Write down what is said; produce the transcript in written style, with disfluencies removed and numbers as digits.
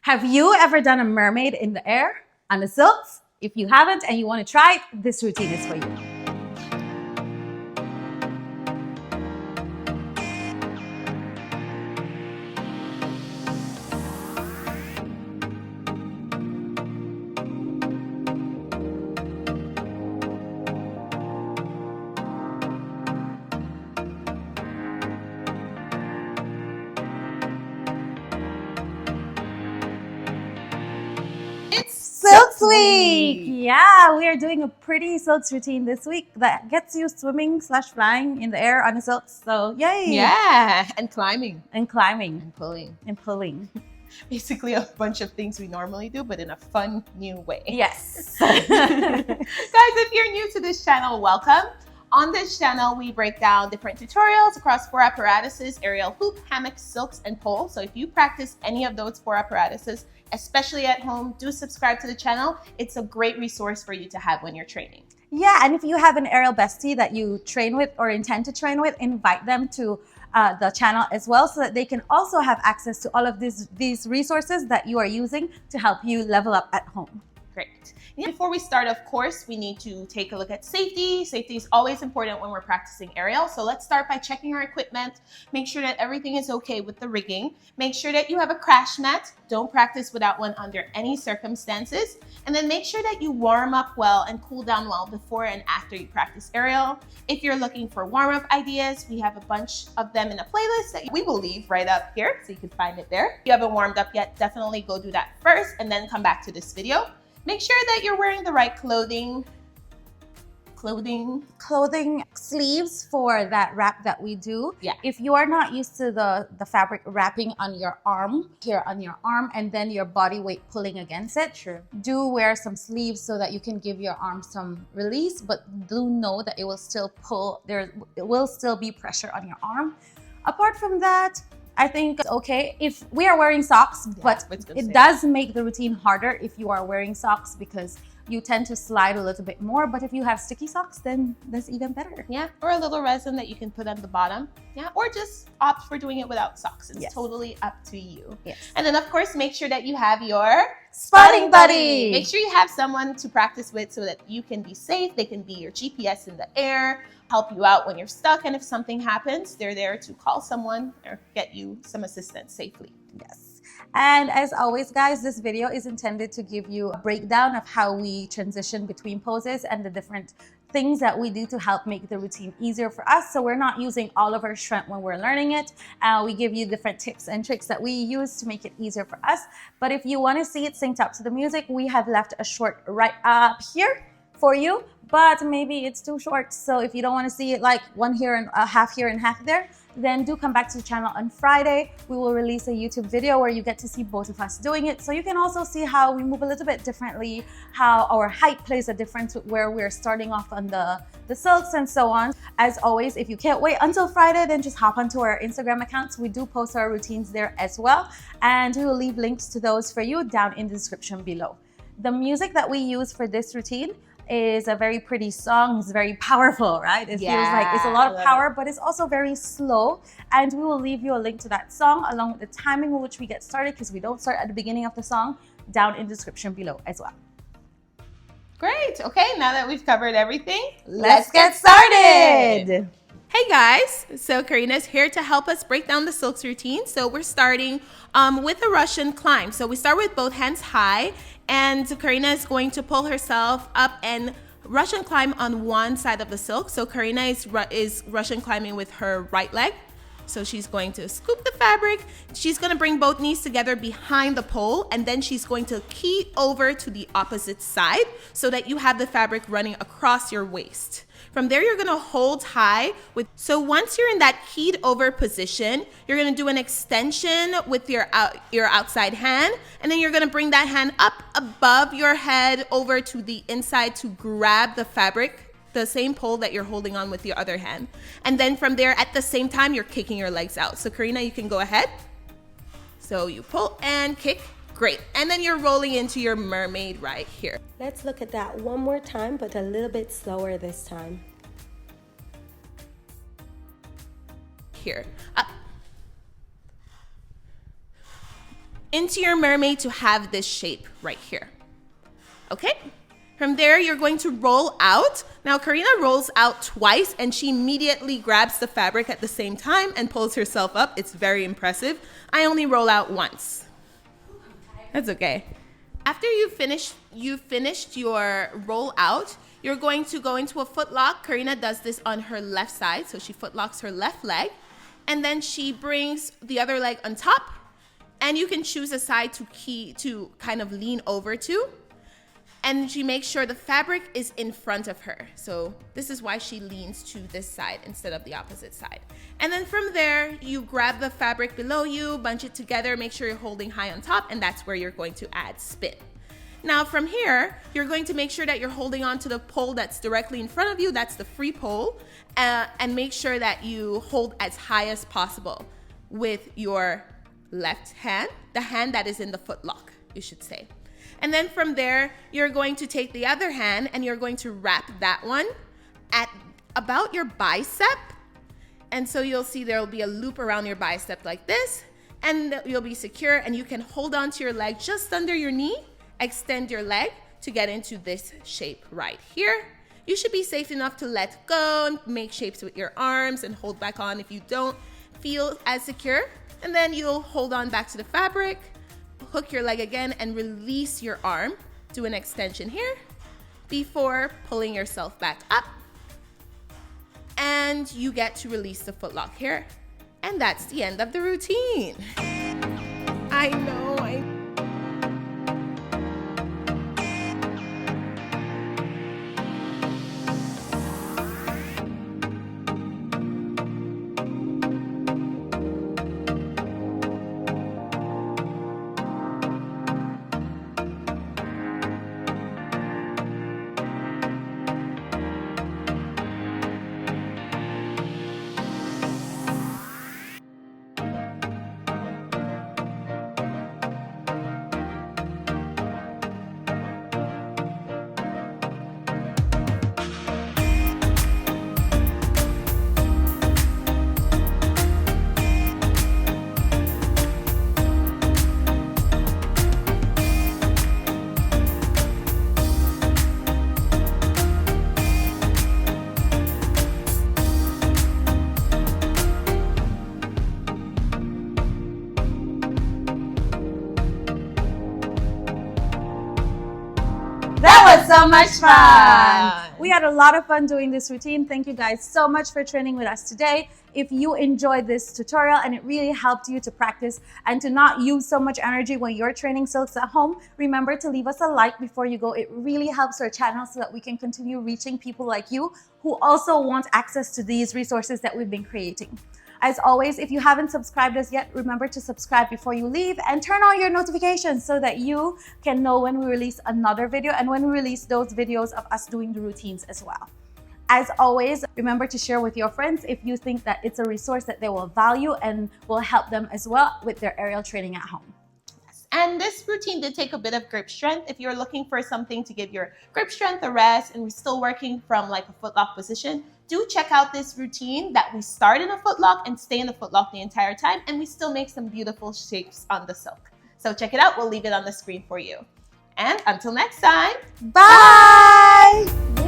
Have you ever done a mermaid in the air on the silks? If you haven't and you want to try it, this routine is for you. Silks Week! Yeah, we are doing a pretty silks routine this week that gets you swimming / flying in the air on the silks. So yay! Yeah, and climbing. And climbing. And pulling. And pulling. Basically a bunch of things we normally do, but in a fun, new way. Yes. Guys, if you're new to this channel, welcome. On this channel, we break down different tutorials across 4 apparatuses: aerial hoop, hammock, silks, and pole. So if you practice any of those 4 apparatuses, especially at home, do subscribe to the channel. It's a great resource for you to have when you're training. Yeah, and if you have an aerial bestie that you train with or intend to train with, invite them to the channel as well, so that they can also have access to all of these resources that you are using to help you level up at home. Great. Before we start, of course, we need to take a look at safety. Safety is always important when we're practicing aerial. So let's start by checking our equipment. Make sure that everything is okay with the rigging. Make sure that you have a crash mat. Don't practice without one under any circumstances. And then make sure that you warm up well and cool down well before and after you practice aerial. If you're looking for warm-up ideas, we have a bunch of them in a playlist that we will leave right up here, so you can find it there. If you haven't warmed up yet, definitely go do that first and then come back to this video. Make sure that you're wearing the right clothing, sleeves for that wrap that we do. Yeah. If you are not used to the fabric wrapping on your arm, here on your arm, and then your body weight pulling against it, sure, do wear some sleeves so that you can give your arm some release, but do know that it will still pull, it will still be pressure on your arm. Apart from that, I think it's okay if we are wearing socks, but it does make the routine harder if you are wearing socks, because you tend to slide a little bit more. But if you have sticky socks, then that's even better. Yeah, or a little resin that you can put on the bottom. Yeah, or just opt for doing it without socks. It's totally up to you. Yes. And then, of course, make sure that you have your spotting buddy. Make sure you have someone to practice with so that you can be safe. They can be your GPS in the air, help you out when you're stuck, and if something happens, they're there to call someone or get you some assistance safely. Yes. And as always, guys, this video is intended to give you a breakdown of how we transition between poses and the different things that we do to help make the routine easier for us. So we're not using all of our strength when we're learning it. We give you different tips and tricks that we use to make it easier for us. But if you want to see it synced up to the music, we have left a short right up here for you, but maybe it's too short. So if you don't want to see it like one here and a half here and half there, then do come back to the channel on Friday. We will release a YouTube video where you get to see both of us doing it. So you can also see how we move a little bit differently, how our height plays a difference with where we're starting off on the silks and so on. As always, if you can't wait until Friday, then just hop onto our Instagram accounts. We do post our routines there as well. And we will leave links to those for you down in the description below. The music that we use for this routine is a very pretty song. It's very powerful, right? It feels like it's a lot of power, but it's also very slow. And we will leave you a link to that song along with the timing in which we get started, because we don't start at the beginning of the song, down in the description below as well. Great. Okay, now that we've covered everything, let's get started. Hey guys, so Karina's here to help us break down the silks routine. So we're starting with a Russian climb. So we start with both hands high, and Karina is going to pull herself up and Russian climb on one side of the silk. So Karina is Russian climbing with her right leg. So she's going to scoop the fabric. She's going to bring both knees together behind the pole, and then she's going to key over to the opposite side so that you have the fabric running across your waist. From there, you're gonna hold high. So once you're in that keyed over position, you're gonna do an extension with your outside hand, and then you're gonna bring that hand up above your head over to the inside to grab the fabric, the same pole that you're holding on with your other hand. And then from there, at the same time, you're kicking your legs out. So Karina, you can go ahead. So you pull and kick. Great. And then you're rolling into your mermaid right here. Let's look at that one more time, but a little bit slower this time. Here. Up. into your mermaid to have this shape right here. Okay? From there, you're going to roll out. Now, Karina rolls out twice, and she immediately grabs the fabric at the same time and pulls herself up. It's very impressive. I only roll out once. That's okay. After you've finished your roll out, you're going to go into a foot lock. Karina does this on her left side, so she foot locks her left leg, and then she brings the other leg on top, and you can choose a side to kind of lean over to. And she makes sure the fabric is in front of her. So this is why she leans to this side instead of the opposite side. And then from there, you grab the fabric below you, bunch it together, make sure you're holding high on top, and that's where you're going to add spin. Now from here, you're going to make sure that you're holding on to the pole that's directly in front of you, that's the free pole, and make sure that you hold as high as possible with your left hand, the hand that is in the foot lock, you should say. And then from there, you're going to take the other hand and you're going to wrap that one at about your bicep. And so you'll see there'll be a loop around your bicep like this, and you'll be secure, and you can hold on to your leg just under your knee, extend your leg to get into this shape right here. You should be safe enough to let go and make shapes with your arms and hold back on if you don't feel as secure. And then you'll hold on back to the fabric, hook your leg again, and release your arm. Do an extension here before pulling yourself back up. And you get to release the foot lock here. And that's the end of the routine. I know. That was so much fun. We had a lot of fun doing this routine. Thank you guys so much for training with us today. If you enjoyed this tutorial and it really helped you to practice and to not use so much energy when you're training silks at home, remember to leave us a like before you go. It really helps our channel so that we can continue reaching people like you who also want access to these resources that we've been creating. As always, if you haven't subscribed us yet, remember to subscribe before you leave and turn on your notifications so that you can know when we release another video and when we release those videos of us doing the routines as well. As always, remember to share with your friends if you think that it's a resource that they will value and will help them as well with their aerial training at home. And this routine did take a bit of grip strength. If you're looking for something to give your grip strength a rest and we're still working from like a footlock position, do check out this routine that we start in a footlock and stay in the footlock the entire time, and we still make some beautiful shapes on the silk. So check it out. We'll leave it on the screen for you. And until next time, bye!